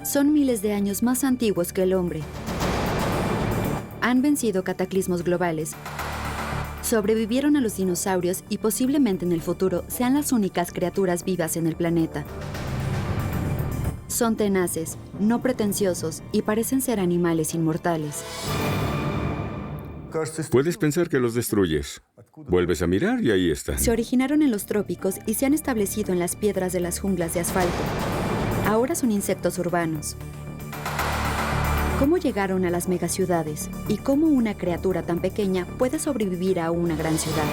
Son miles de años más antiguos que el hombre. Han vencido cataclismos globales. Sobrevivieron a los dinosaurios y posiblemente en el futuro sean las únicas criaturas vivas en el planeta. Son tenaces, no pretenciosos y parecen ser animales inmortales. Puedes pensar que los destruyes. Vuelves a mirar y ahí están. Se originaron en los trópicos y se han establecido en las piedras de las junglas de asfalto. Ahora son insectos urbanos. ¿Cómo llegaron a las megaciudades? ¿Y cómo una criatura tan pequeña puede sobrevivir a una gran ciudad?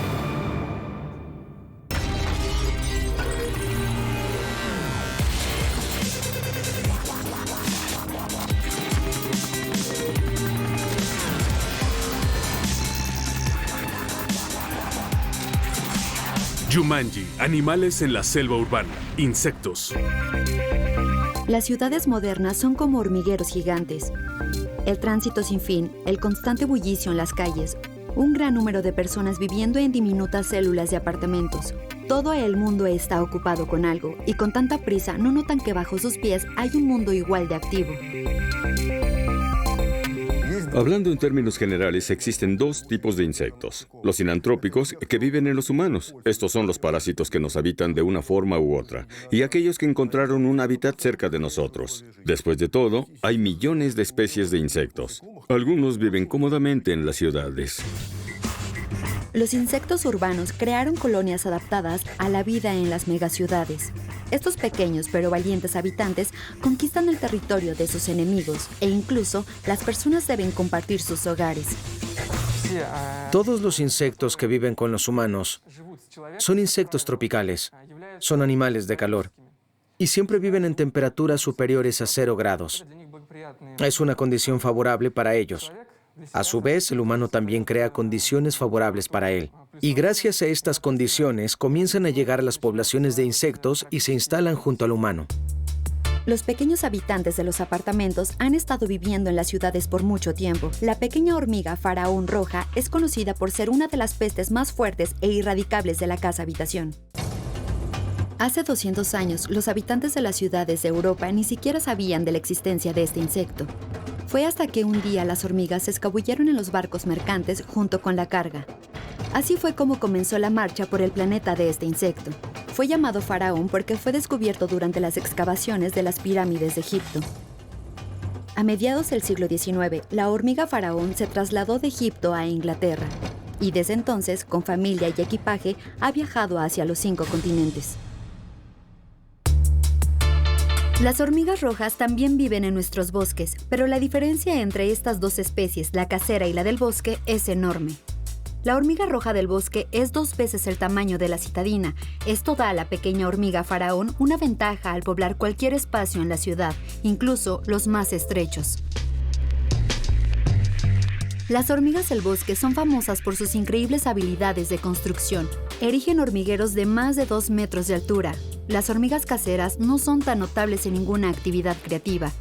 Jumanji, animales en la selva urbana, insectos. Las ciudades modernas son como hormigueros gigantes. El tránsito sin fin, el constante bullicio en las calles, un gran número de personas viviendo en diminutas células de apartamentos. Todo el mundo está ocupado con algo y con tanta prisa no notan que bajo sus pies hay un mundo igual de activo. Hablando en términos generales, existen dos tipos de insectos. Los sinantrópicos, que viven en los humanos. Estos son los parásitos que nos habitan de una forma u otra. Y aquellos que encontraron un hábitat cerca de nosotros. Después de todo, hay millones de especies de insectos. Algunos viven cómodamente en las ciudades. Los insectos urbanos crearon colonias adaptadas a la vida en las megaciudades. Estos pequeños pero valientes habitantes conquistan el territorio de sus enemigos e incluso las personas deben compartir sus hogares. Todos los insectos que viven con los humanos son insectos tropicales, son animales de calor y siempre viven en temperaturas superiores a 0 grados. Es una condición favorable para ellos. A su vez, el humano también crea condiciones favorables para él. Y gracias a estas condiciones, comienzan a llegar a las poblaciones de insectos y se instalan junto al humano. Los pequeños habitantes de los apartamentos han estado viviendo en las ciudades por mucho tiempo. La pequeña hormiga faraón roja es conocida por ser una de las pestes más fuertes e irradicables de la casa-habitación. Hace 200 años, los habitantes de las ciudades de Europa ni siquiera sabían de la existencia de este insecto. Fue hasta que un día las hormigas se escabulleron en los barcos mercantes junto con la carga. Así fue como comenzó la marcha por el planeta de este insecto. Fue llamado faraón porque fue descubierto durante las excavaciones de las pirámides de Egipto. A mediados del siglo XIX, la hormiga faraón se trasladó de Egipto a Inglaterra y desde entonces, con familia y equipaje, ha viajado hacia los 5 continentes. Las hormigas rojas también viven en nuestros bosques, pero la diferencia entre estas dos especies, la casera y la del bosque, es enorme. La hormiga roja del bosque es 2 veces el tamaño de la citadina. Esto da a la pequeña hormiga faraón una ventaja al poblar cualquier espacio en la ciudad, incluso los más estrechos. Las hormigas del bosque son famosas por sus increíbles habilidades de construcción. Erigen hormigueros de más de 2 metros de altura. Las hormigas caseras no son tan notables en ninguna actividad creativa.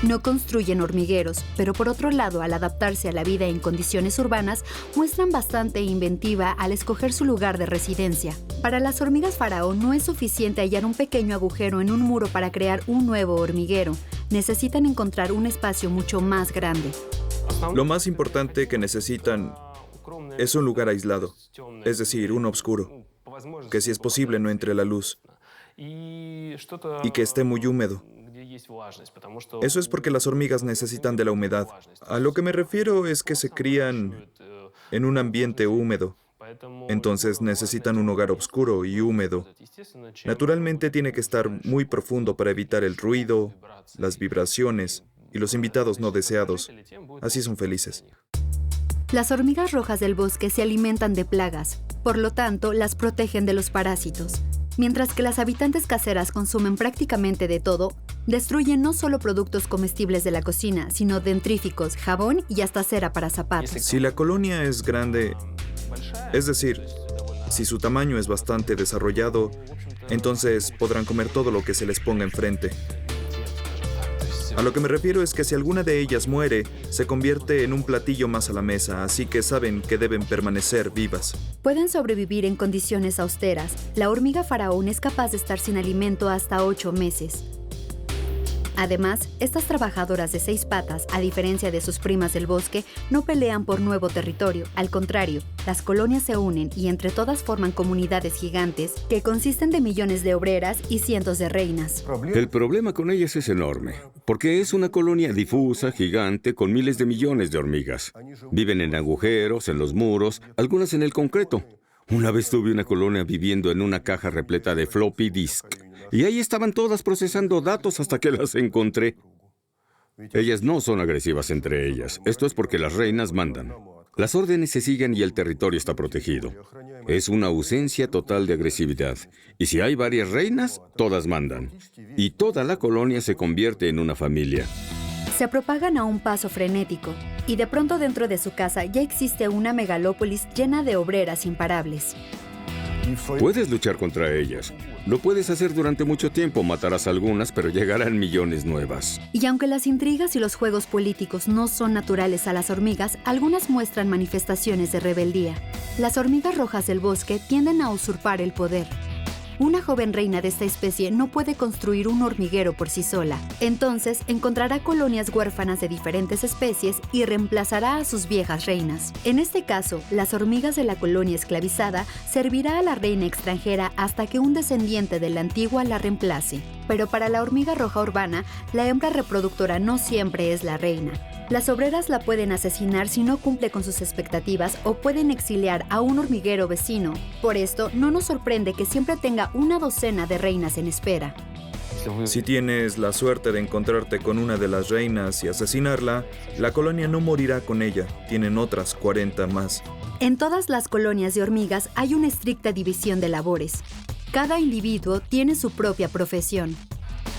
No construyen hormigueros, pero por otro lado, al adaptarse a la vida en condiciones urbanas, muestran bastante inventiva al escoger su lugar de residencia. Para las hormigas faraón no es suficiente hallar un pequeño agujero en un muro para crear un nuevo hormiguero. Necesitan encontrar un espacio mucho más grande. Lo más importante que necesitan es un lugar aislado, es decir, uno oscuro, que si es posible no entre la luz y que esté muy húmedo. Eso es porque las hormigas necesitan de la humedad. A lo que me refiero es que se crían en un ambiente húmedo. Entonces necesitan un hogar oscuro y húmedo. Naturalmente tiene que estar muy profundo para evitar el ruido, las vibraciones y los invitados no deseados. Así son felices. Las hormigas rojas del bosque se alimentan de plagas, por lo tanto, las protegen de los parásitos. Mientras que las habitantes caseras consumen prácticamente de todo, destruyen no solo productos comestibles de la cocina, sino dentríficos, jabón y hasta cera para zapatos. Si la colonia es grande, es decir, si su tamaño es bastante desarrollado, entonces podrán comer todo lo que se les ponga enfrente. A lo que me refiero es que si alguna de ellas muere, se convierte en un platillo más a la mesa, así que saben que deben permanecer vivas. Pueden sobrevivir en condiciones austeras. La hormiga faraón es capaz de estar sin alimento hasta 8 meses. Además, estas trabajadoras de 6 patas, a diferencia de sus primas del bosque, no pelean por nuevo territorio. Al contrario, las colonias se unen y entre todas forman comunidades gigantes que consisten de millones de obreras y cientos de reinas. El problema con ellas es enorme, porque es una colonia difusa, gigante, con miles de millones de hormigas. Viven en agujeros, en los muros, algunas en el concreto. Una vez tuve una colonia viviendo en una caja repleta de floppy disk. Y ahí estaban todas procesando datos hasta que las encontré. Ellas no son agresivas entre ellas. Esto es porque las reinas mandan. Las órdenes se siguen y el territorio está protegido. Es una ausencia total de agresividad. Y si hay varias reinas, todas mandan. Y toda la colonia se convierte en una familia. Se propagan a un paso frenético, y de pronto dentro de su casa ya existe una megalópolis llena de obreras imparables. Puedes luchar contra ellas. Lo puedes hacer durante mucho tiempo, matarás a algunas, pero llegarán millones nuevas. Y aunque las intrigas y los juegos políticos no son naturales a las hormigas, algunas muestran manifestaciones de rebeldía. Las hormigas rojas del bosque tienden a usurpar el poder. Una joven reina de esta especie no puede construir un hormiguero por sí sola. Entonces, encontrará colonias huérfanas de diferentes especies y reemplazará a sus viejas reinas. En este caso, las hormigas de la colonia esclavizada servirá a la reina extranjera hasta que un descendiente de la antigua la reemplace. Pero para la hormiga roja urbana, la hembra reproductora no siempre es la reina. Las obreras la pueden asesinar si no cumple con sus expectativas o pueden exiliar a un hormiguero vecino. Por esto, no nos sorprende que siempre tenga una docena de reinas en espera. Si tienes la suerte de encontrarte con una de las reinas y asesinarla, la colonia no morirá con ella. Tienen otras 40 más. En todas las colonias de hormigas hay una estricta división de labores. Cada individuo tiene su propia profesión.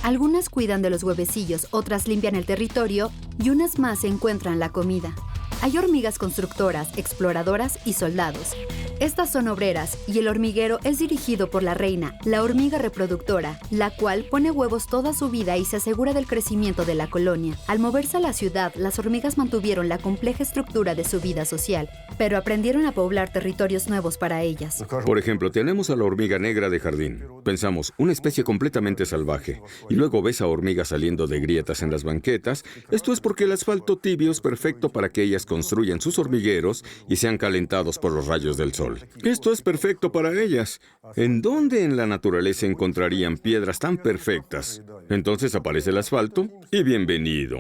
Algunas cuidan de los huevecillos, otras limpian el territorio y unas más encuentran la comida. Hay hormigas constructoras, exploradoras y soldados. Estas son obreras y el hormiguero es dirigido por la reina, la hormiga reproductora, la cual pone huevos toda su vida y se asegura del crecimiento de la colonia. Al moverse a la ciudad, las hormigas mantuvieron la compleja estructura de su vida social, pero aprendieron a poblar territorios nuevos para ellas. Por ejemplo, tenemos a la hormiga negra de jardín. Pensamos, una especie completamente salvaje. Y luego ves a hormigas saliendo de grietas en las banquetas. Esto es porque el asfalto tibio es perfecto para que ellas construyan sus hormigueros y sean calentados por los rayos del sol. Esto es perfecto para ellas. ¿En dónde en la naturaleza encontrarían piedras tan perfectas? Entonces aparece el asfalto y bienvenido.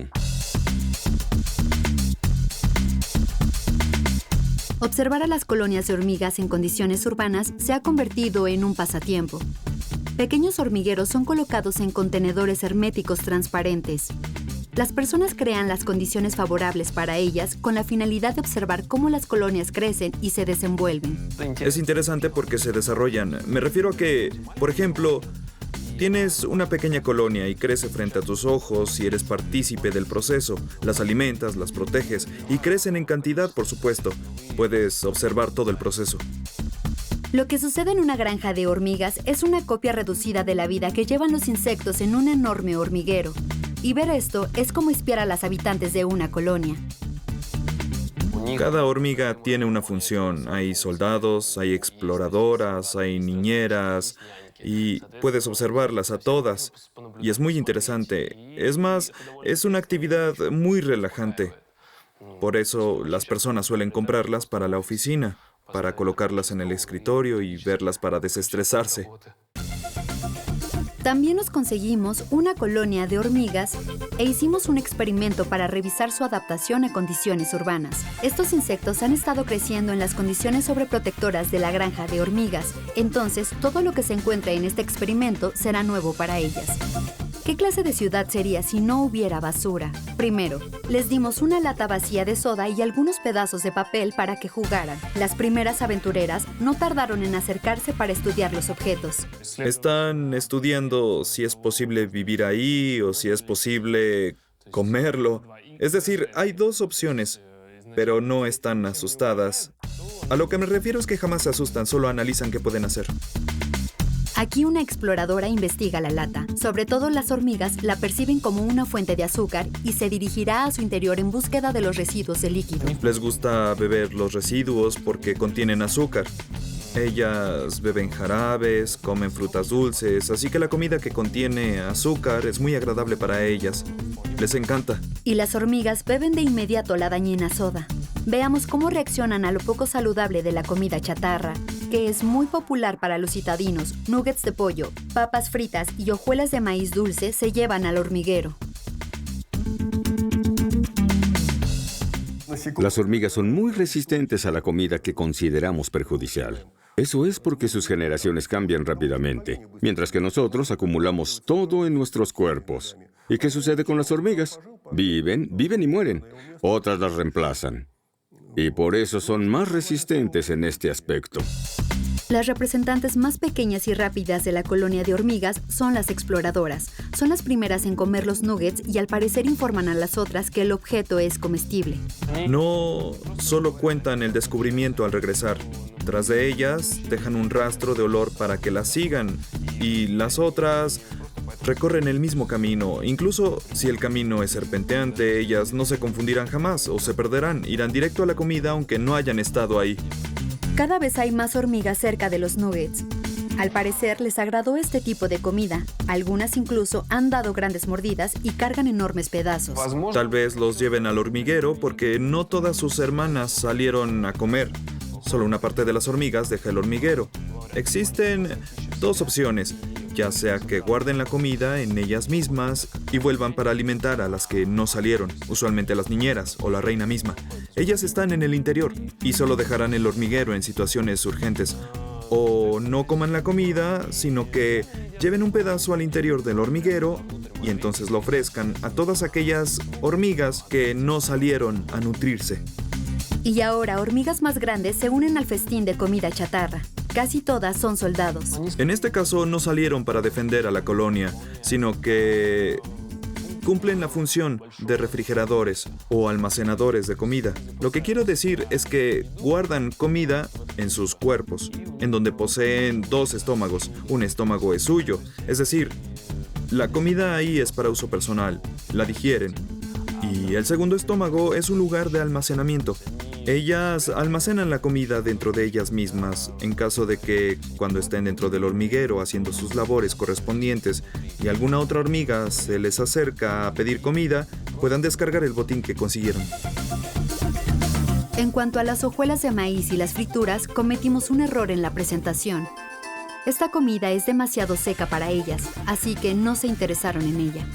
Observar a las colonias de hormigas en condiciones urbanas se ha convertido en un pasatiempo. Pequeños hormigueros son colocados en contenedores herméticos transparentes. Las personas crean las condiciones favorables para ellas con la finalidad de observar cómo las colonias crecen y se desenvuelven. Es interesante porque se desarrollan. Me refiero a que, por ejemplo, tienes una pequeña colonia y crece frente a tus ojos y eres partícipe del proceso. Las alimentas, las proteges y crecen en cantidad, por supuesto. Puedes observar todo el proceso. Lo que sucede en una granja de hormigas es una copia reducida de la vida que llevan los insectos en un enorme hormiguero. Y ver esto es como espiar a las habitantes de una colonia. Cada hormiga tiene una función. Hay soldados, hay exploradoras, hay niñeras y puedes observarlas a todas. Y es muy interesante. Es más, es una actividad muy relajante. Por eso las personas suelen comprarlas para la oficina, para colocarlas en el escritorio y verlas para desestresarse. También nos conseguimos una colonia de hormigas e hicimos un experimento para revisar su adaptación a condiciones urbanas. Estos insectos han estado creciendo en las condiciones sobreprotectoras de la granja de hormigas, entonces todo lo que se encuentra en este experimento será nuevo para ellas. ¿Qué clase de ciudad sería si no hubiera basura? Primero, les dimos una lata vacía de soda y algunos pedazos de papel para que jugaran. Las primeras aventureras no tardaron en acercarse para estudiar los objetos. Están estudiando si es posible vivir ahí o si es posible comerlo. Es decir, hay dos opciones, pero no están asustadas. A lo que me refiero es que jamás se asustan, solo analizan qué pueden hacer. Aquí una exploradora investiga la lata. Sobre todo las hormigas la perciben como una fuente de azúcar y se dirigirá a su interior en búsqueda de los residuos de líquido. Les gusta beber los residuos porque contienen azúcar. Ellas beben jarabes, comen frutas dulces, así que la comida que contiene azúcar es muy agradable para ellas. Les encanta. Y las hormigas beben de inmediato la dañina soda. Veamos cómo reaccionan a lo poco saludable de la comida chatarra, que es muy popular para los citadinos. Nuggets de pollo, papas fritas y hojuelas de maíz dulce se llevan al hormiguero. Las hormigas son muy resistentes a la comida que consideramos perjudicial. Eso es porque sus generaciones cambian rápidamente, mientras que nosotros acumulamos todo en nuestros cuerpos. ¿Y qué sucede con las hormigas? Viven y mueren. Otras las reemplazan. Y por eso son más resistentes en este aspecto. Las representantes más pequeñas y rápidas de la colonia de hormigas son las exploradoras. Son las primeras en comer los nuggets y al parecer informan a las otras que el objeto es comestible. No solo cuentan el descubrimiento al regresar. Tras de ellas, dejan un rastro de olor para que las sigan. Y las otras recorren el mismo camino. Incluso si el camino es serpenteante, ellas no se confundirán jamás o se perderán. Irán directo a la comida aunque no hayan estado ahí. Cada vez hay más hormigas cerca de los nuggets. Al parecer les agradó este tipo de comida. Algunas incluso han dado grandes mordidas y cargan enormes pedazos. Tal vez los lleven al hormiguero porque no todas sus hermanas salieron a comer. Solo una parte de las hormigas deja el hormiguero. Existen dos opciones, ya sea que guarden la comida en ellas mismas y vuelvan para alimentar a las que no salieron, usualmente las niñeras o la reina misma. Ellas están en el interior y solo dejarán el hormiguero en situaciones urgentes. O no coman la comida, sino que lleven un pedazo al interior del hormiguero y entonces lo ofrezcan a todas aquellas hormigas que no salieron a nutrirse. Y ahora hormigas más grandes se unen al festín de comida chatarra. Casi todas son soldados. En este caso no salieron para defender a la colonia, sino que cumplen la función de refrigeradores o almacenadores de comida. Lo que quiero decir es que guardan comida en sus cuerpos, en donde poseen dos estómagos. Un estómago es suyo, es decir, la comida ahí es para uso personal, la digieren. Y el segundo estómago es un lugar de almacenamiento. Ellas almacenan la comida dentro de ellas mismas en caso de que, cuando estén dentro del hormiguero haciendo sus labores correspondientes y alguna otra hormiga se les acerca a pedir comida, puedan descargar el botín que consiguieron. En cuanto a las hojuelas de maíz y las frituras, cometimos un error en la presentación. Esta comida es demasiado seca para ellas, así que no se interesaron en ella.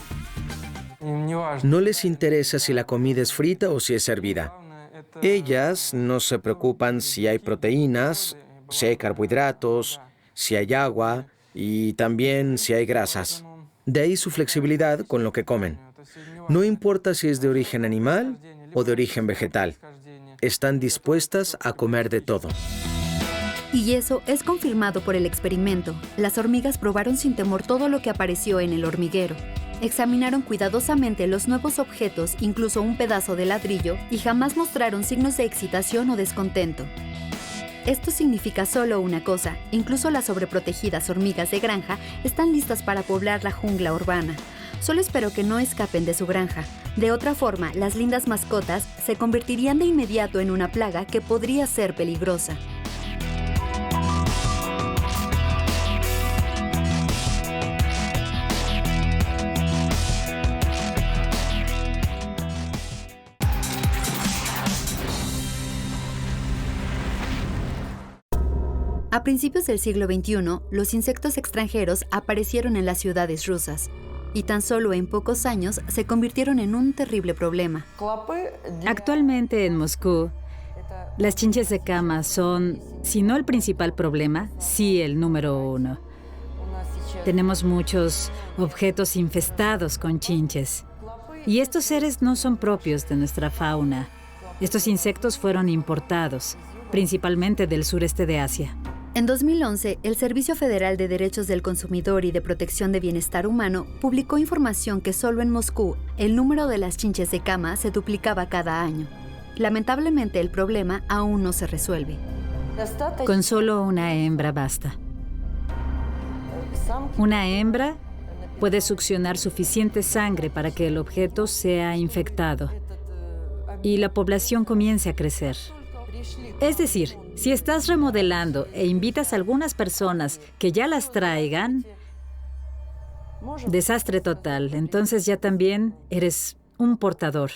No les interesa si la comida es frita o si es hervida. Ellas no se preocupan si hay proteínas, si hay carbohidratos, si hay agua y también si hay grasas. De ahí su flexibilidad con lo que comen. No importa si es de origen animal o de origen vegetal. Están dispuestas a comer de todo. Y eso es confirmado por el experimento. Las hormigas probaron sin temor todo lo que apareció en el hormiguero. Examinaron cuidadosamente los nuevos objetos, incluso un pedazo de ladrillo, y jamás mostraron signos de excitación o descontento. Esto significa solo una cosa: incluso las sobreprotegidas hormigas de granja están listas para poblar la jungla urbana. Solo espero que no escapen de su granja. De otra forma, las lindas mascotas se convertirían de inmediato en una plaga que podría ser peligrosa. A principios del siglo XXI, los insectos extranjeros aparecieron en las ciudades rusas y tan solo en pocos años se convirtieron en un terrible problema. Actualmente en Moscú, las chinches de cama son, si no el principal problema, sí el número uno. Tenemos muchos objetos infestados con chinches. Y estos seres no son propios de nuestra fauna. Estos insectos fueron importados, principalmente del sureste de Asia. En 2011, el Servicio Federal de Derechos del Consumidor y de Protección de Bienestar Humano publicó información que solo en Moscú el número de las chinches de cama se duplicaba cada año. Lamentablemente, el problema aún no se resuelve. Con solo una hembra basta. Una hembra puede succionar suficiente sangre para que el objeto sea infectado y la población comience a crecer. Es decir, si estás remodelando e invitas a algunas personas que ya las traigan, desastre total. Entonces ya también eres un portador.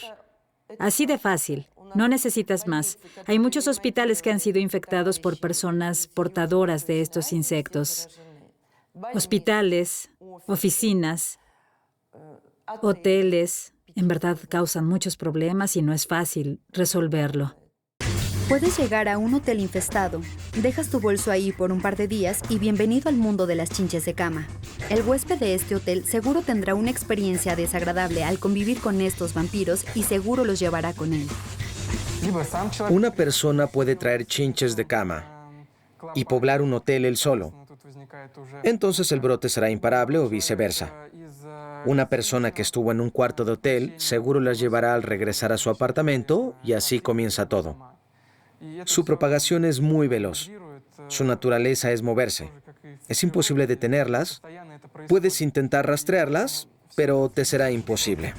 Así de fácil. No necesitas más. Hay muchos hospitales que han sido infectados por personas portadoras de estos insectos. Hospitales, oficinas, hoteles, en verdad causan muchos problemas y no es fácil resolverlo. Puedes llegar a un hotel infestado, dejas tu bolso ahí por un par de días y bienvenido al mundo de las chinches de cama. El huésped de este hotel seguro tendrá una experiencia desagradable al convivir con estos vampiros y seguro los llevará con él. Una persona puede traer chinches de cama y poblar un hotel él solo. Entonces el brote será imparable o viceversa. Una persona que estuvo en un cuarto de hotel seguro las llevará al regresar a su apartamento y así comienza todo. Su propagación es muy veloz. Su naturaleza es moverse. Es imposible detenerlas. Puedes intentar rastrearlas, pero te será imposible.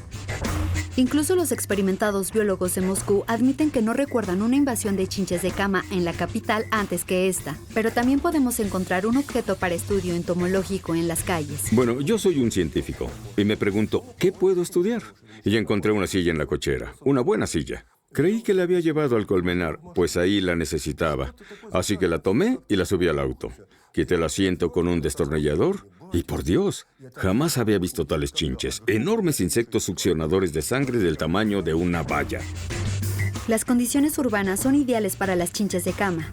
Incluso los experimentados biólogos de Moscú admiten que no recuerdan una invasión de chinches de cama en la capital antes que esta. Pero también podemos encontrar un objeto para estudio entomológico en las calles. Bueno, yo soy un científico y me pregunto, ¿qué puedo estudiar? Y encontré una silla en la cochera, una buena silla. Creí que la había llevado al colmenar, pues ahí la necesitaba. Así que la tomé y la subí al auto. Quité el asiento con un destornillador y, por Dios, jamás había visto tales chinches. Enormes insectos succionadores de sangre del tamaño de una valla. Las condiciones urbanas son ideales para las chinches de cama.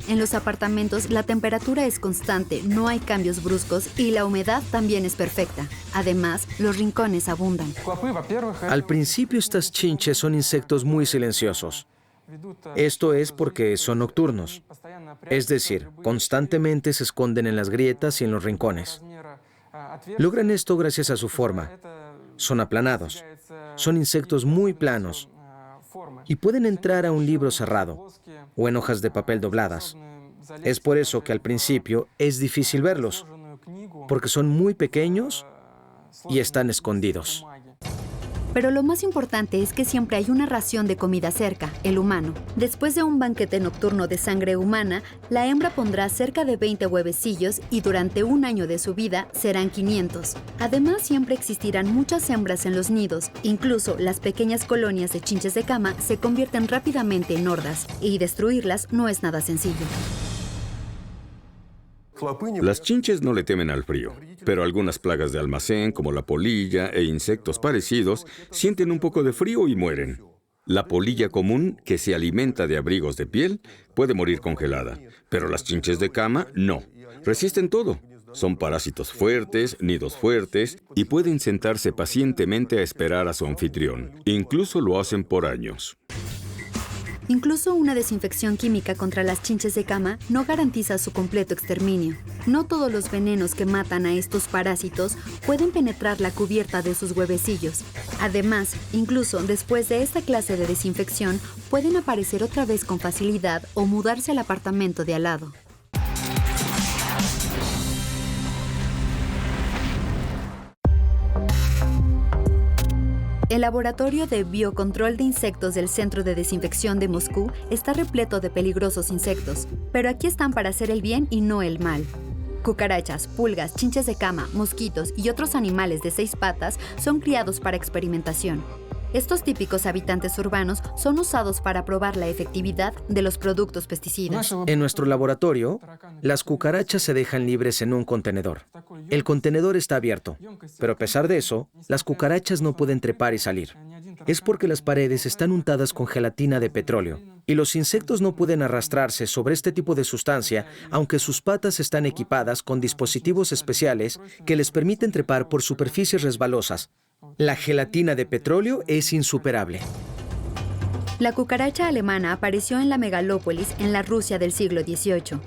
En los apartamentos la temperatura es constante, no hay cambios bruscos y la humedad también es perfecta. Además, los rincones abundan. Al principio estas chinches son insectos muy silenciosos. Esto es porque son nocturnos. Es decir, constantemente se esconden en las grietas y en los rincones. Logran esto gracias a su forma. Son aplanados. Son insectos muy planos. Y pueden entrar a un libro cerrado o en hojas de papel dobladas. Es por eso que al principio es difícil verlos, porque son muy pequeños y están escondidos. Pero lo más importante es que siempre hay una ración de comida cerca, el humano. Después de un banquete nocturno de sangre humana, la hembra pondrá cerca de 20 huevecillos y durante un año de su vida serán 500. Además, siempre existirán muchas hembras en los nidos. Incluso las pequeñas colonias de chinches de cama se convierten rápidamente en hordas y destruirlas no es nada sencillo. Las chinches no le temen al frío, pero algunas plagas de almacén, como la polilla e insectos parecidos, sienten un poco de frío y mueren. La polilla común, que se alimenta de abrigos de piel, puede morir congelada, pero las chinches de cama no. Resisten todo. Son parásitos fuertes, nidos fuertes, y pueden sentarse pacientemente a esperar a su anfitrión. Incluso lo hacen por años. Incluso una desinfección química contra las chinches de cama no garantiza su completo exterminio. No todos los venenos que matan a estos parásitos pueden penetrar la cubierta de sus huevecillos. Además, incluso después de esta clase de desinfección, pueden aparecer otra vez con facilidad o mudarse al apartamento de al lado. El laboratorio de biocontrol de insectos del Centro de Desinfección de Moscú está repleto de peligrosos insectos, pero aquí están para hacer el bien y no el mal. Cucarachas, pulgas, chinches de cama, mosquitos y otros animales de 6 patas son criados para experimentación. Estos típicos habitantes urbanos son usados para probar la efectividad de los productos pesticidas. En nuestro laboratorio, las cucarachas se dejan libres en un contenedor. El contenedor está abierto, pero a pesar de eso, las cucarachas no pueden trepar y salir. Es porque las paredes están untadas con gelatina de petróleo, y los insectos no pueden arrastrarse sobre este tipo de sustancia, aunque sus patas están equipadas con dispositivos especiales que les permiten trepar por superficies resbalosas. La gelatina de petróleo es insuperable. La cucaracha alemana apareció en la megalópolis en la Rusia del siglo XVIII.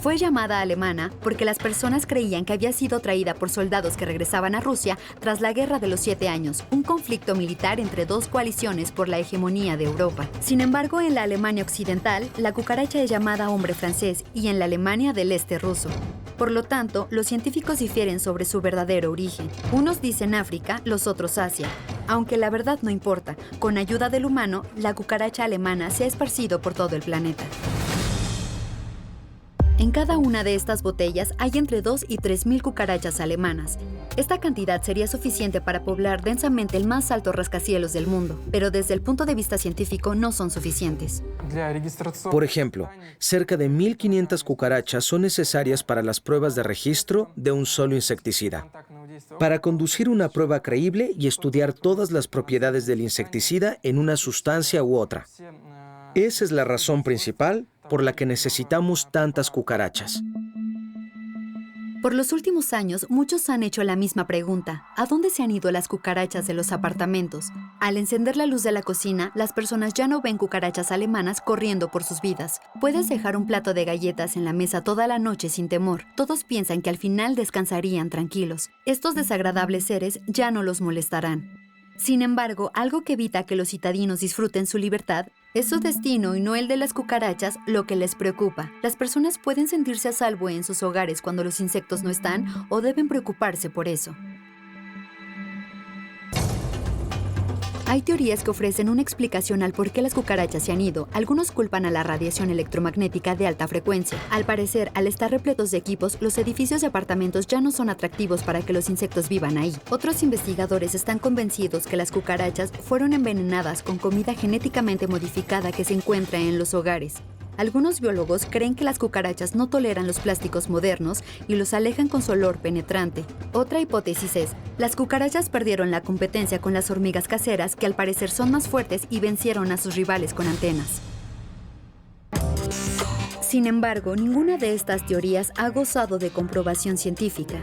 Fue llamada alemana porque las personas creían que había sido traída por soldados que regresaban a Rusia tras la Guerra de los 7 Años, un conflicto militar entre dos coaliciones por la hegemonía de Europa. Sin embargo, en la Alemania occidental, la cucaracha es llamada hombre francés y en la Alemania del este ruso. Por lo tanto, los científicos difieren sobre su verdadero origen. Unos dicen África, los otros Asia. Aunque la verdad no importa, con ayuda del humano, la cucaracha alemana se ha esparcido por todo el planeta. En cada una de estas botellas hay entre 2 y 3.000 cucarachas alemanas. Esta cantidad sería suficiente para poblar densamente el más alto rascacielos del mundo, pero desde el punto de vista científico no son suficientes. Por ejemplo, cerca de 1.500 cucarachas son necesarias para las pruebas de registro de un solo insecticida. Para conducir una prueba creíble y estudiar todas las propiedades del insecticida en una sustancia u otra. Esa es la razón principal por la que necesitamos tantas cucarachas. Por los últimos años, muchos han hecho la misma pregunta. ¿A dónde se han ido las cucarachas de los apartamentos? Al encender la luz de la cocina, las personas ya no ven cucarachas alemanas corriendo por sus vidas. Puedes dejar un plato de galletas en la mesa toda la noche sin temor. Todos piensan que al final descansarían tranquilos. Estos desagradables seres ya no los molestarán. Sin embargo, algo que evita que los citadinos disfruten su libertad es su destino y no el de las cucarachas lo que les preocupa. Las personas pueden sentirse a salvo en sus hogares cuando los insectos no están o deben preocuparse por eso. Hay teorías que ofrecen una explicación al por qué las cucarachas se han ido. Algunos culpan a la radiación electromagnética de alta frecuencia. Al parecer, al estar repletos de equipos, los edificios de apartamentos ya no son atractivos para que los insectos vivan ahí. Otros investigadores están convencidos que las cucarachas fueron envenenadas con comida genéticamente modificada que se encuentra en los hogares. Algunos biólogos creen que las cucarachas no toleran los plásticos modernos y los alejan con su olor penetrante. Otra hipótesis es, las cucarachas perdieron la competencia con las hormigas caseras que al parecer son más fuertes y vencieron a sus rivales con antenas. Sin embargo, ninguna de estas teorías ha gozado de comprobación científica.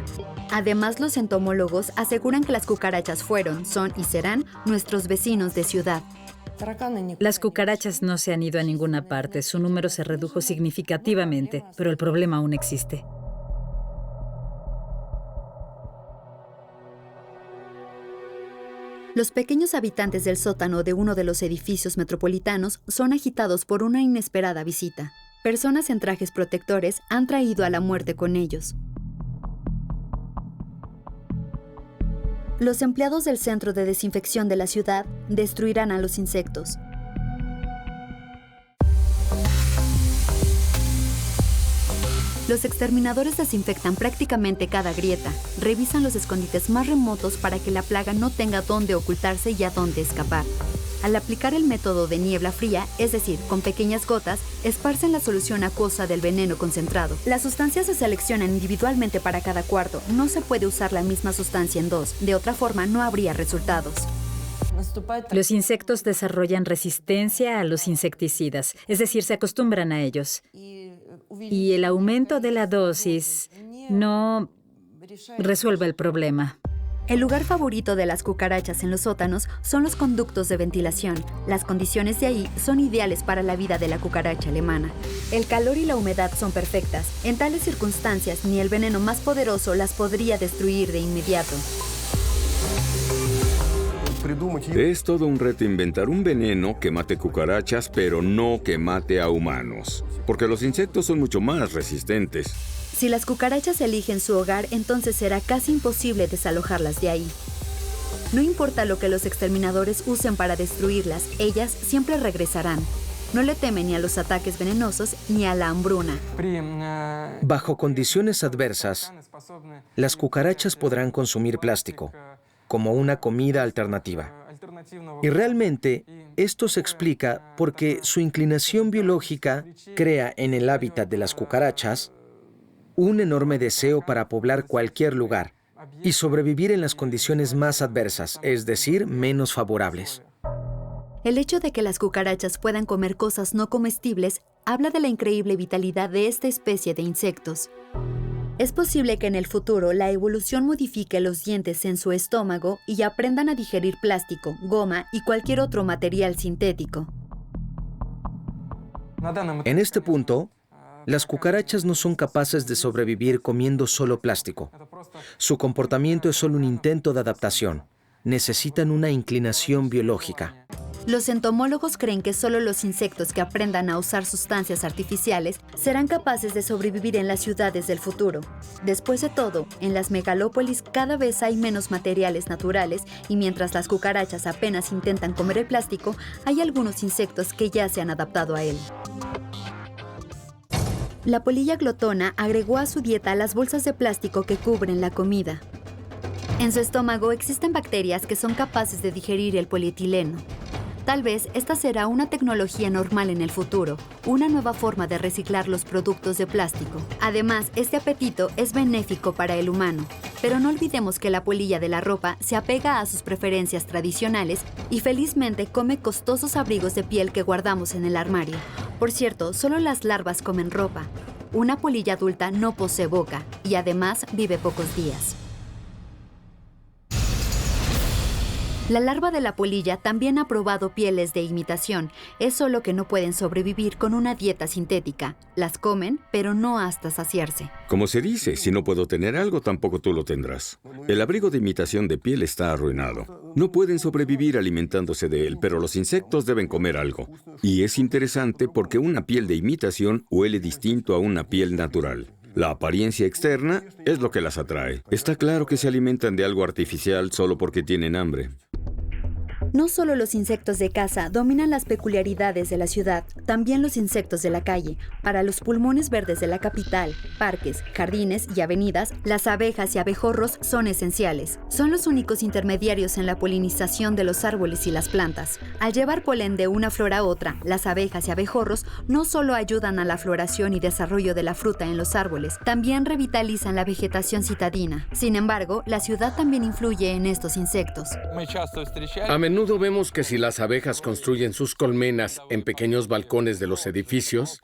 Además, los entomólogos aseguran que las cucarachas fueron, son y serán nuestros vecinos de ciudad. Las cucarachas no se han ido a ninguna parte. Su número se redujo significativamente, pero el problema aún existe. Los pequeños habitantes del sótano de uno de los edificios metropolitanos son agitados por una inesperada visita. Personas en trajes protectores han traído a la muerte con ellos. Los empleados del centro de desinfección de la ciudad destruirán a los insectos. Los exterminadores desinfectan prácticamente cada grieta, revisan los escondites más remotos para que la plaga no tenga dónde ocultarse y a dónde escapar. Al aplicar el método de niebla fría, es decir, con pequeñas gotas, esparcen la solución acuosa del veneno concentrado. Las sustancias se seleccionan individualmente para cada cuarto. No se puede usar la misma sustancia en dos. De otra forma, no habría resultados. Los insectos desarrollan resistencia a los insecticidas, es decir, se acostumbran a ellos. Y el aumento de la dosis no resuelve el problema. El lugar favorito de las cucarachas en los sótanos son los conductos de ventilación. Las condiciones de ahí son ideales para la vida de la cucaracha alemana. El calor y la humedad son perfectas. En tales circunstancias, ni el veneno más poderoso las podría destruir de inmediato. Es todo un reto inventar un veneno que mate cucarachas, pero no que mate a humanos. Porque los insectos son mucho más resistentes. Si las cucarachas eligen su hogar, entonces será casi imposible desalojarlas de ahí. No importa lo que los exterminadores usen para destruirlas, ellas siempre regresarán. No le temen ni a los ataques venenosos ni a la hambruna. Bajo condiciones adversas, las cucarachas podrán consumir plástico como una comida alternativa. Y realmente, esto se explica porque su inclinación biológica crea en el hábitat de las cucarachas un enorme deseo para poblar cualquier lugar y sobrevivir en las condiciones más adversas, es decir, menos favorables. El hecho de que las cucarachas puedan comer cosas no comestibles habla de la increíble vitalidad de esta especie de insectos. Es posible que en el futuro la evolución modifique los dientes en su estómago y aprendan a digerir plástico, goma y cualquier otro material sintético. En este punto, las cucarachas no son capaces de sobrevivir comiendo solo plástico. Su comportamiento es solo un intento de adaptación. Necesitan una inclinación biológica. Los entomólogos creen que solo los insectos que aprendan a usar sustancias artificiales serán capaces de sobrevivir en las ciudades del futuro. Después de todo, en las megalópolis cada vez hay menos materiales naturales y mientras las cucarachas apenas intentan comer el plástico, hay algunos insectos que ya se han adaptado a él. La polilla glotona agregó a su dieta las bolsas de plástico que cubren la comida. En su estómago existen bacterias que son capaces de digerir el polietileno. Tal vez esta será una tecnología normal en el futuro, una nueva forma de reciclar los productos de plástico. Además, este apetito es benéfico para el humano. Pero no olvidemos que la polilla de la ropa se apega a sus preferencias tradicionales y felizmente come costosos abrigos de piel que guardamos en el armario. Por cierto, solo las larvas comen ropa. Una polilla adulta no posee boca y además vive pocos días. La larva de la polilla también ha probado pieles de imitación, es solo que no pueden sobrevivir con una dieta sintética. Las comen, pero no hasta saciarse. Como se dice, si no puedo tener algo, tampoco tú lo tendrás. El abrigo de imitación de piel está arruinado. No pueden sobrevivir alimentándose de él, pero los insectos deben comer algo. Y es interesante porque una piel de imitación huele distinto a una piel natural. La apariencia externa es lo que las atrae. Está claro que se alimentan de algo artificial solo porque tienen hambre. No solo los insectos de casa dominan las peculiaridades de la ciudad, también los insectos de la calle. Para los pulmones verdes de la capital, parques, jardines y avenidas, las abejas y abejorros son esenciales. Son los únicos intermediarios en la polinización de los árboles y las plantas. Al llevar polen de una flor a otra, las abejas y abejorros no solo ayudan a la floración y desarrollo de la fruta en los árboles, también revitalizan la vegetación citadina. Sin embargo, la ciudad también influye en estos insectos. A menudo vemos que si las abejas construyen sus colmenas en pequeños balcones de los edificios,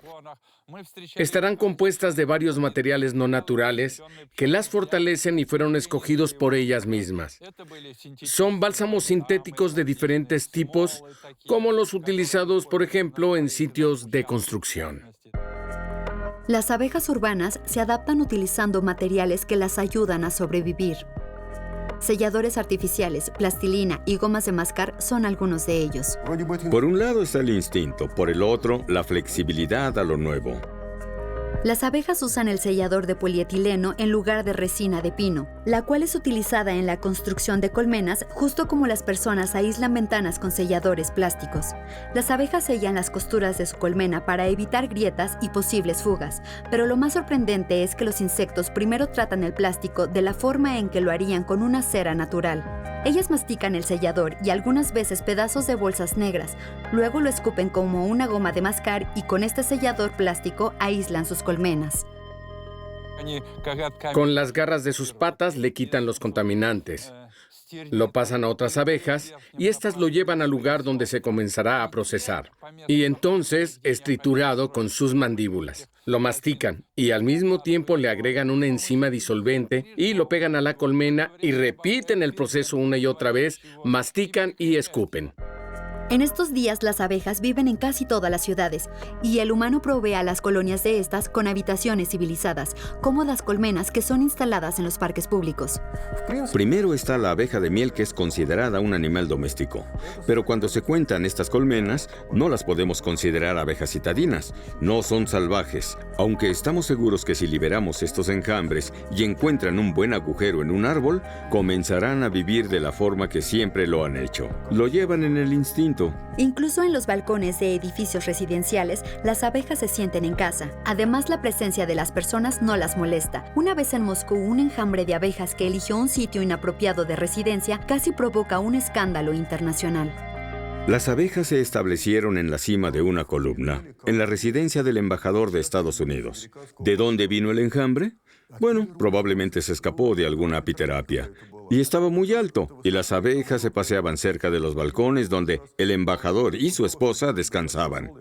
estarán compuestas de varios materiales no naturales que las fortalecen y fueron escogidos por ellas mismas. Son bálsamos sintéticos de diferentes tipos, como los utilizados, por ejemplo, en sitios de construcción. Las abejas urbanas se adaptan utilizando materiales que las ayudan a sobrevivir. Selladores artificiales, plastilina y gomas de mascar son algunos de ellos. Por un lado está el instinto, por el otro, la flexibilidad a lo nuevo. Las abejas usan el sellador de polietileno en lugar de resina de pino, la cual es utilizada en la construcción de colmenas, justo como las personas aíslan ventanas con selladores plásticos. Las abejas sellan las costuras de su colmena para evitar grietas y posibles fugas, pero lo más sorprendente es que los insectos primero tratan el plástico de la forma en que lo harían con una cera natural. Ellas mastican el sellador y algunas veces pedazos de bolsas negras, luego lo escupen como una goma de mascar y con este sellador plástico aíslan sus colmenas. Con las garras de sus patas le quitan los contaminantes. Lo pasan a otras abejas y éstas lo llevan al lugar donde se comenzará a procesar. Y entonces es triturado con sus mandíbulas. Lo mastican y al mismo tiempo le agregan una enzima disolvente y lo pegan a la colmena y repiten el proceso una y otra vez, mastican y escupen. En estos días las abejas viven en casi todas las ciudades y el humano provee a las colonias de estas con habitaciones civilizadas, cómodas colmenas que son instaladas en los parques públicos. Primero está la abeja de miel, que es considerada un animal doméstico. Pero cuando se cuentan estas colmenas, no las podemos considerar abejas citadinas. No son salvajes, aunque estamos seguros que si liberamos estos enjambres y encuentran un buen agujero en un árbol, comenzarán a vivir de la forma que siempre lo han hecho. Lo llevan en el instinto. Incluso en los balcones de edificios residenciales, las abejas se sienten en casa. Además, la presencia de las personas no las molesta. Una vez en Moscú, un enjambre de abejas que eligió un sitio inapropiado de residencia casi provoca un escándalo internacional. Las abejas se establecieron en la cima de una columna, en la residencia del embajador de Estados Unidos. ¿De dónde vino el enjambre? Bueno, probablemente se escapó de alguna apiterapia. Y estaba muy alto, y las abejas se paseaban cerca de los balcones donde el embajador y su esposa descansaban.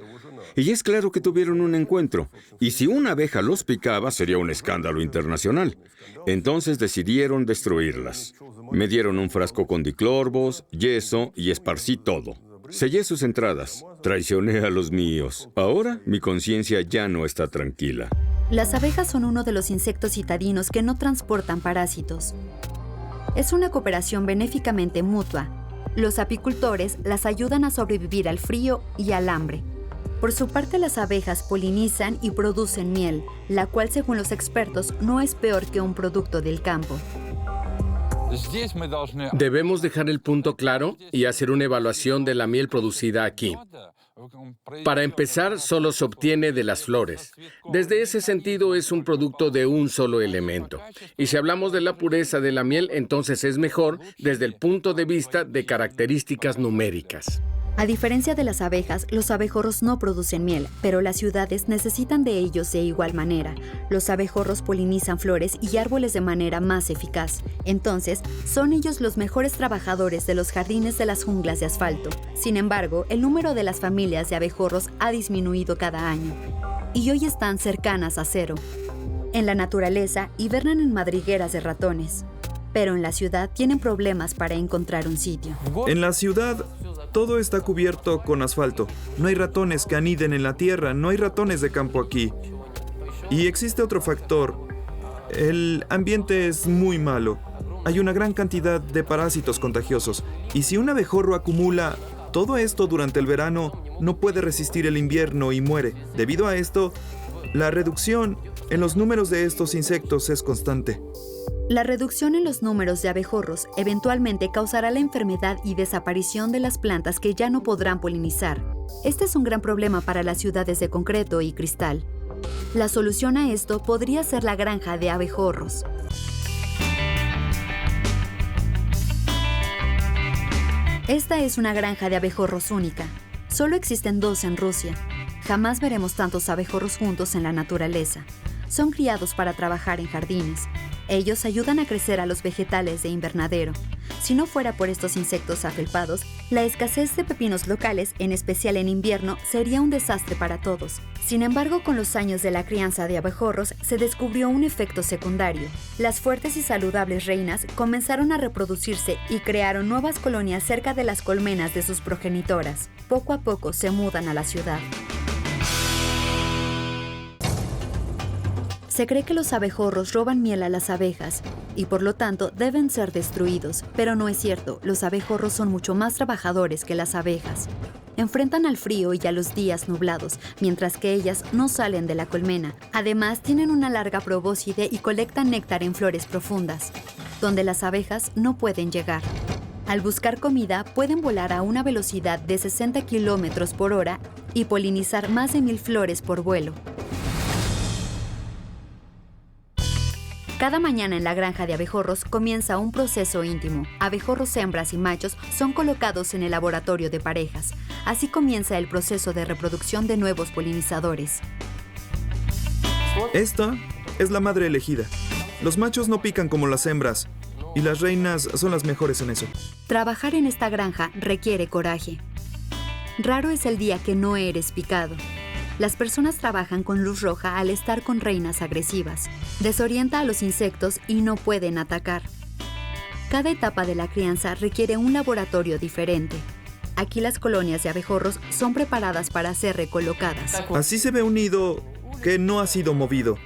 Y es claro que tuvieron un encuentro, y si una abeja los picaba sería un escándalo internacional. Entonces decidieron destruirlas. Me dieron un frasco con diclorvos, yeso y esparcí todo. Sellé sus entradas, traicioné a los míos. Ahora mi conciencia ya no está tranquila. Las abejas son uno de los insectos citadinos que no transportan parásitos. Es una cooperación benéficamente mutua. Los apicultores las ayudan a sobrevivir al frío y al hambre. Por su parte, las abejas polinizan y producen miel, la cual, según los expertos, no es peor que un producto del campo. Debemos dejar el punto claro y hacer una evaluación de la miel producida aquí. Para empezar, solo se obtiene de las flores. Desde ese sentido, es un producto de un solo elemento. Y si hablamos de la pureza de la miel, entonces es mejor desde el punto de vista de características numéricas. A diferencia de las abejas, los abejorros no producen miel, pero las ciudades necesitan de ellos de igual manera. Los abejorros polinizan flores y árboles de manera más eficaz. Entonces, son ellos los mejores trabajadores de los jardines de las junglas de asfalto. Sin embargo, el número de las familias de abejorros ha disminuido cada año, y hoy están cercanas a cero. En la naturaleza, hibernan en madrigueras de ratones, pero en la ciudad tienen problemas para encontrar un sitio. En la ciudad, todo está cubierto con asfalto. No hay ratones que aniden en la tierra, no hay ratones de campo aquí. Y existe otro factor. El ambiente es muy malo. Hay una gran cantidad de parásitos contagiosos. Y si un abejorro acumula todo esto durante el verano, no puede resistir el invierno y muere. Debido a esto, la reducción en los números de estos insectos es constante. La reducción en los números de abejorros eventualmente causará la enfermedad y desaparición de las plantas que ya no podrán polinizar. Este es un gran problema para las ciudades de concreto y cristal. La solución a esto podría ser la granja de abejorros. Esta es una granja de abejorros única. Solo existen 2 en Rusia. Jamás veremos tantos abejorros juntos en la naturaleza. Son criados para trabajar en jardines. Ellos ayudan a crecer a los vegetales de invernadero. Si no fuera por estos insectos afelpados, la escasez de pepinos locales, en especial en invierno, sería un desastre para todos. Sin embargo, con los años de la crianza de abejorros, se descubrió un efecto secundario. Las fuertes y saludables reinas comenzaron a reproducirse y crearon nuevas colonias cerca de las colmenas de sus progenitoras. Poco a poco se mudan a la ciudad. Se cree que los abejorros roban miel a las abejas y por lo tanto deben ser destruidos, pero no es cierto, los abejorros son mucho más trabajadores que las abejas. Enfrentan al frío y a los días nublados, mientras que ellas no salen de la colmena. Además, tienen una larga probóscide y colectan néctar en flores profundas, donde las abejas no pueden llegar. Al buscar comida, pueden volar a una velocidad de 60 kilómetros por hora y polinizar más de 1000 flores por vuelo. Cada mañana en la granja de abejorros comienza un proceso íntimo. Abejorros hembras y machos son colocados en el laboratorio de parejas. Así comienza el proceso de reproducción de nuevos polinizadores. Esta es la madre elegida. Los machos no pican como las hembras, y las reinas son las mejores en eso. Trabajar en esta granja requiere coraje. Raro es el día que no eres picado. Las personas trabajan con luz roja al estar con reinas agresivas. Desorienta a los insectos y no pueden atacar. Cada etapa de la crianza requiere un laboratorio diferente. Aquí las colonias de abejorros son preparadas para ser recolocadas. Así se ve un nido que no ha sido movido.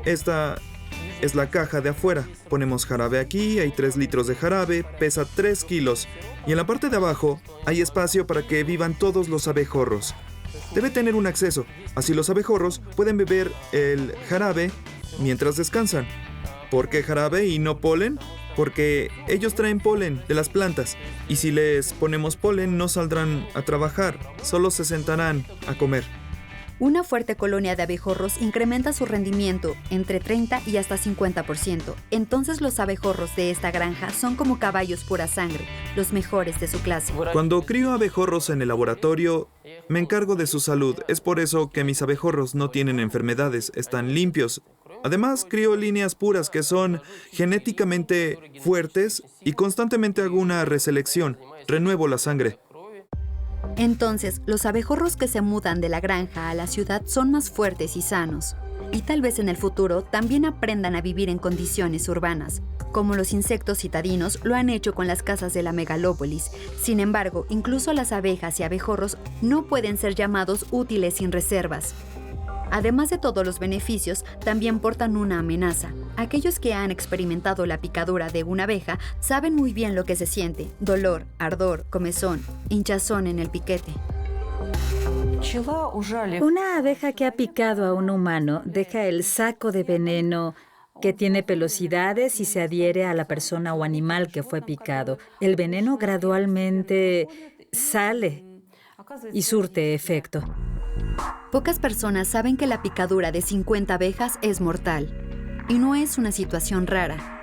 Esta es la caja de afuera. Ponemos jarabe aquí, hay 3 litros de jarabe, pesa 3 kilos. Y en la parte de abajo hay espacio para que vivan todos los abejorros. Debe tener un acceso, así los abejorros pueden beber el jarabe mientras descansan. ¿Por qué jarabe y no polen? Porque ellos traen polen de las plantas y si les ponemos polen no saldrán a trabajar, solo se sentarán a comer. Una fuerte colonia de abejorros incrementa su rendimiento entre 30 y hasta 50%. Entonces los abejorros de esta granja son como caballos pura sangre, los mejores de su clase. Cuando crío abejorros en el laboratorio, me encargo de su salud. Es por eso que mis abejorros no tienen enfermedades, están limpios. Además, crío líneas puras que son genéticamente fuertes y constantemente hago una reselección, renuevo la sangre. Entonces, los abejorros que se mudan de la granja a la ciudad son más fuertes y sanos. Y tal vez en el futuro también aprendan a vivir en condiciones urbanas, como los insectos citadinos lo han hecho con las casas de la megalópolis. Sin embargo, incluso las abejas y abejorros no pueden ser llamados útiles sin reservas. Además de todos los beneficios, también portan una amenaza. Aquellos que han experimentado la picadura de una abeja saben muy bien lo que se siente: dolor, ardor, comezón, hinchazón en el piquete. Una abeja que ha picado a un humano deja el saco de veneno que tiene pelosidades y se adhiere a la persona o animal que fue picado. El veneno gradualmente sale y surte efecto. Pocas personas saben que la picadura de 50 abejas es mortal. Y no es una situación rara.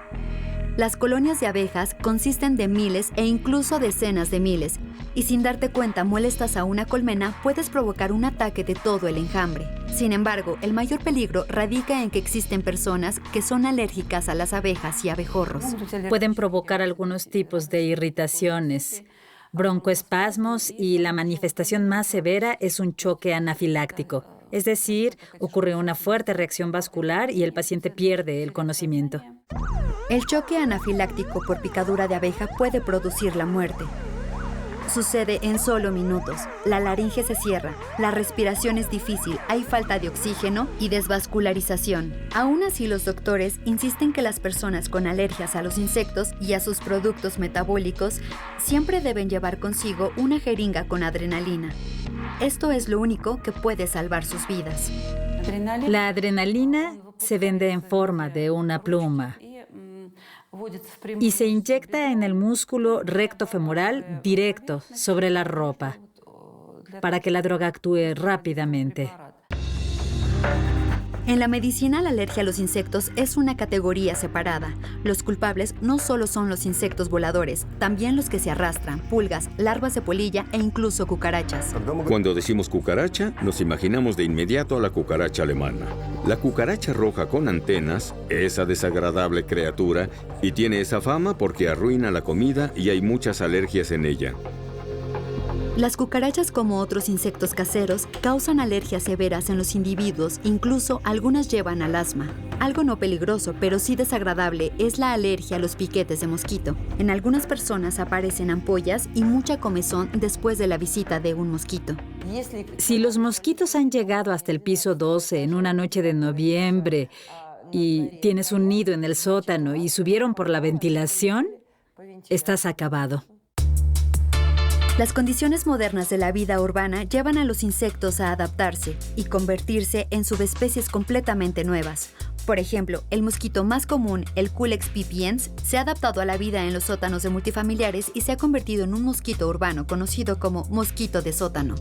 Las colonias de abejas consisten de miles e incluso decenas de miles, y sin darte cuenta molestas a una colmena, puedes provocar un ataque de todo el enjambre. Sin embargo, el mayor peligro radica en que existen personas que son alérgicas a las abejas y abejorros. Pueden provocar algunos tipos de irritaciones, broncoespasmos, y la manifestación más severa es un choque anafiláctico. Es decir, ocurre una fuerte reacción vascular y el paciente pierde el conocimiento. El choque anafiláctico por picadura de abeja puede producir la muerte. Sucede en solo minutos. La laringe se cierra, la respiración es difícil, hay falta de oxígeno y desvascularización. Aún así, los doctores insisten que las personas con alergias a los insectos y a sus productos metabólicos siempre deben llevar consigo una jeringa con adrenalina. Esto es lo único que puede salvar sus vidas. La adrenalina se vende en forma de una pluma y se inyecta en el músculo rectofemoral directo sobre la ropa para que la droga actúe rápidamente. En la medicina, la alergia a los insectos es una categoría separada. Los culpables no solo son los insectos voladores, también los que se arrastran, pulgas, larvas de polilla e incluso cucarachas. Cuando decimos cucaracha, nos imaginamos de inmediato a la cucaracha alemana. La cucaracha roja con antenas, esa desagradable criatura, y tiene esa fama porque arruina la comida y hay muchas alergias en ella. Las cucarachas, como otros insectos caseros, causan alergias severas en los individuos, incluso algunas llevan al asma. Algo no peligroso, pero sí desagradable, es la alergia a los piquetes de mosquito. En algunas personas aparecen ampollas y mucha comezón después de la visita de un mosquito. Si los mosquitos han llegado hasta el piso 12 en una noche de noviembre y tienes un nido en el sótano y subieron por la ventilación, estás acabado. Las condiciones modernas de la vida urbana llevan a los insectos a adaptarse y convertirse en subespecies completamente nuevas. Por ejemplo, el mosquito más común, el Culex pipiens, se ha adaptado a la vida en los sótanos de multifamiliares y se ha convertido en un mosquito urbano conocido como mosquito de sótano.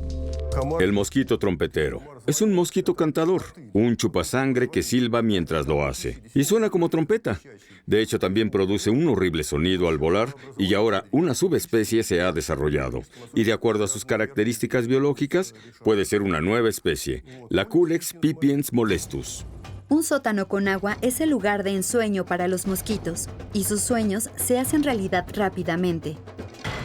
El mosquito trompetero. Es un mosquito cantador, un chupasangre que silba mientras lo hace. Y suena como trompeta. De hecho, también produce un horrible sonido al volar y ahora una subespecie se ha desarrollado. Y de acuerdo a sus características biológicas, puede ser una nueva especie, la Culex pipiens molestus. Un sótano con agua es el lugar de ensueño para los mosquitos, y sus sueños se hacen realidad rápidamente.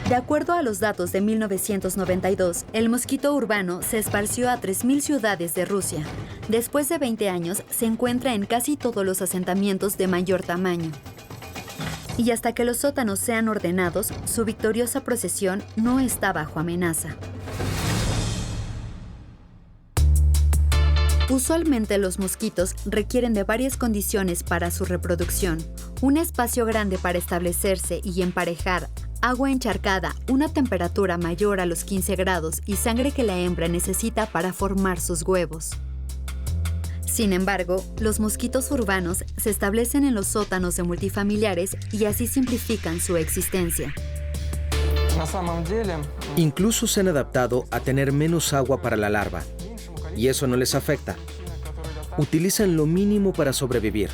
De acuerdo a los datos de 1992, el mosquito urbano se esparció a 3.000 ciudades de Rusia. Después de 20 años, se encuentra en casi todos los asentamientos de mayor tamaño. Y hasta que los sótanos sean ordenados, su victoriosa procesión no está bajo amenaza. Usualmente los mosquitos requieren de varias condiciones para su reproducción: un espacio grande para establecerse y emparejar, agua encharcada, una temperatura mayor a los 15 grados y sangre que la hembra necesita para formar sus huevos. Sin embargo, los mosquitos urbanos se establecen en los sótanos de multifamiliares y así simplifican su existencia. Incluso se han adaptado a tener menos agua para la larva, y eso no les afecta. Utilizan lo mínimo para sobrevivir.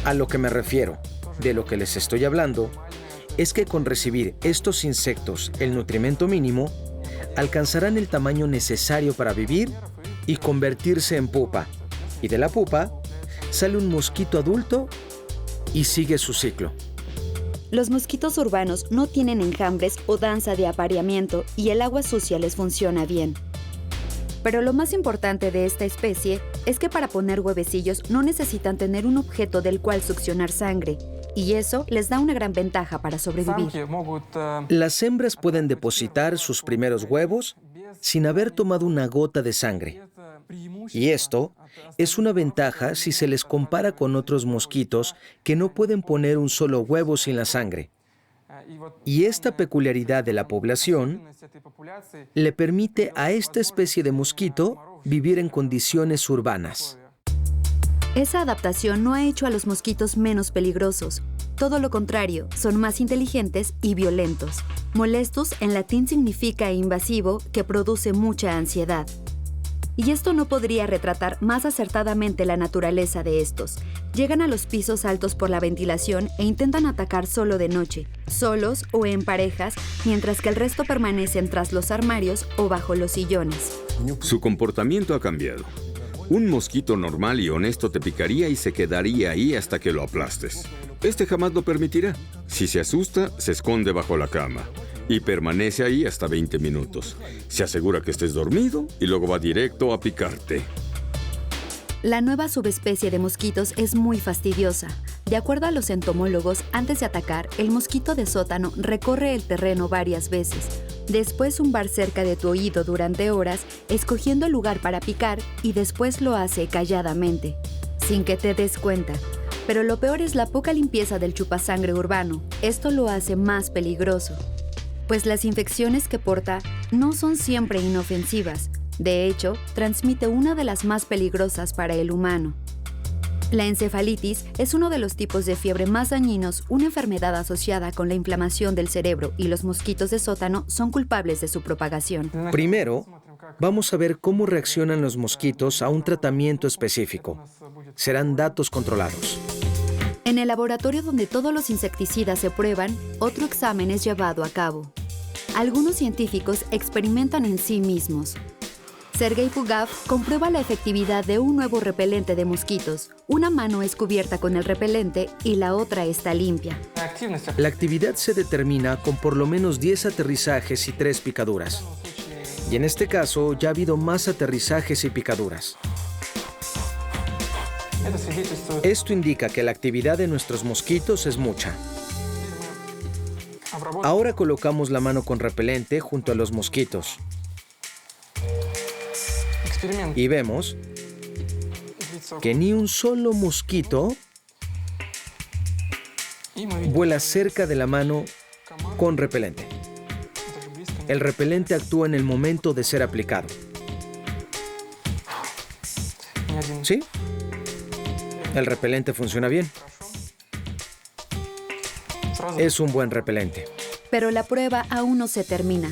A lo que me refiero, de lo que les estoy hablando, es que con recibir estos insectos el nutrimento mínimo, alcanzarán el tamaño necesario para vivir y convertirse en pupa. Y de la pupa sale un mosquito adulto y sigue su ciclo. Los mosquitos urbanos no tienen enjambres o danza de apareamiento y el agua sucia les funciona bien. Pero lo más importante de esta especie es que para poner huevecillos no necesitan tener un objeto del cual succionar sangre, y eso les da una gran ventaja para sobrevivir. Las hembras pueden depositar sus primeros huevos sin haber tomado una gota de sangre. Y esto es una ventaja si se les compara con otros mosquitos que no pueden poner un solo huevo sin la sangre. Y esta peculiaridad de la población le permite a esta especie de mosquito vivir en condiciones urbanas. Esa adaptación no ha hecho a los mosquitos menos peligrosos. Todo lo contrario, son más inteligentes y violentos. Molestus en latín significa invasivo, que produce mucha ansiedad. Y esto no podría retratar más acertadamente la naturaleza de estos. Llegan a los pisos altos por la ventilación e intentan atacar solo de noche, solos o en parejas, mientras que el resto permanecen tras los armarios o bajo los sillones. Su comportamiento ha cambiado. Un mosquito normal y honesto te picaría y se quedaría ahí hasta que lo aplastes. Este jamás lo permitirá. Si se asusta, se esconde bajo la cama y permanece ahí hasta 20 minutos. Se asegura que estés dormido y luego va directo a picarte. La nueva subespecie de mosquitos es muy fastidiosa. De acuerdo a los entomólogos, antes de atacar, el mosquito de sótano recorre el terreno varias veces. Después zumbar cerca de tu oído durante horas, escogiendo el lugar para picar, y después lo hace calladamente, sin que te des cuenta. Pero lo peor es la poca limpieza del chupasangre urbano. Esto lo hace más peligroso, pues las infecciones que porta no son siempre inofensivas. De hecho, transmite una de las más peligrosas para el humano. La encefalitis es uno de los tipos de fiebre más dañinos, una enfermedad asociada con la inflamación del cerebro, y los mosquitos de sótano son culpables de su propagación. Primero, vamos a ver cómo reaccionan los mosquitos a un tratamiento específico. Serán datos controlados. En el laboratorio donde todos los insecticidas se prueban, otro examen es llevado a cabo. Algunos científicos experimentan en sí mismos. Sergei Pugov comprueba la efectividad de un nuevo repelente de mosquitos. Una mano es cubierta con el repelente y la otra está limpia. La actividad se determina con por lo menos 10 aterrizajes y 3 picaduras. Y en este caso ya ha habido más aterrizajes y picaduras. Esto indica que la actividad de nuestros mosquitos es mucha. Ahora colocamos la mano con repelente junto a los mosquitos. Y vemos que ni un solo mosquito vuela cerca de la mano con repelente. El repelente actúa en el momento de ser aplicado. ¿Sí? El repelente funciona bien. Es un buen repelente. Pero la prueba aún no se termina.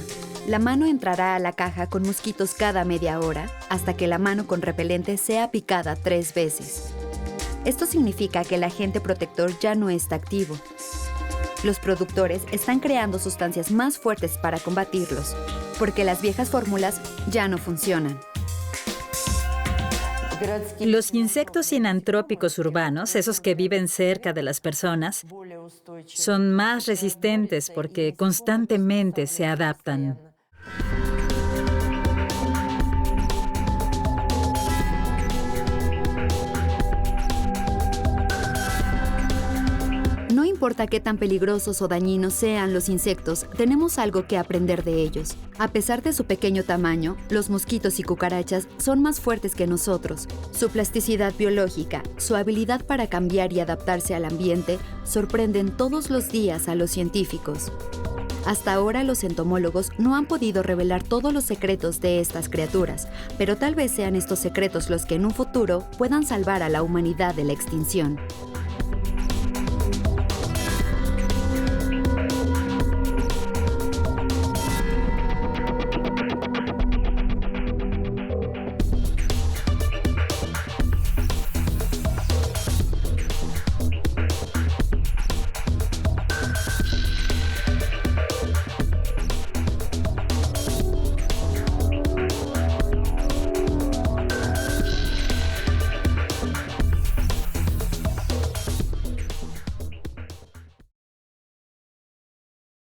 La mano entrará a la caja con mosquitos cada media hora hasta que la mano con repelente sea picada 3 veces. Esto significa que el agente protector ya no está activo. Los productores están creando sustancias más fuertes para combatirlos, porque las viejas fórmulas ya no funcionan. Los insectos sinantrópicos urbanos, esos que viven cerca de las personas, son más resistentes porque constantemente se adaptan. No importa qué tan peligrosos o dañinos sean los insectos, tenemos algo que aprender de ellos. A pesar de su pequeño tamaño, los mosquitos y cucarachas son más fuertes que nosotros. Su plasticidad biológica, su habilidad para cambiar y adaptarse al ambiente, sorprenden todos los días a los científicos. Hasta ahora los entomólogos no han podido revelar todos los secretos de estas criaturas, pero tal vez sean estos secretos los que en un futuro puedan salvar a la humanidad de la extinción.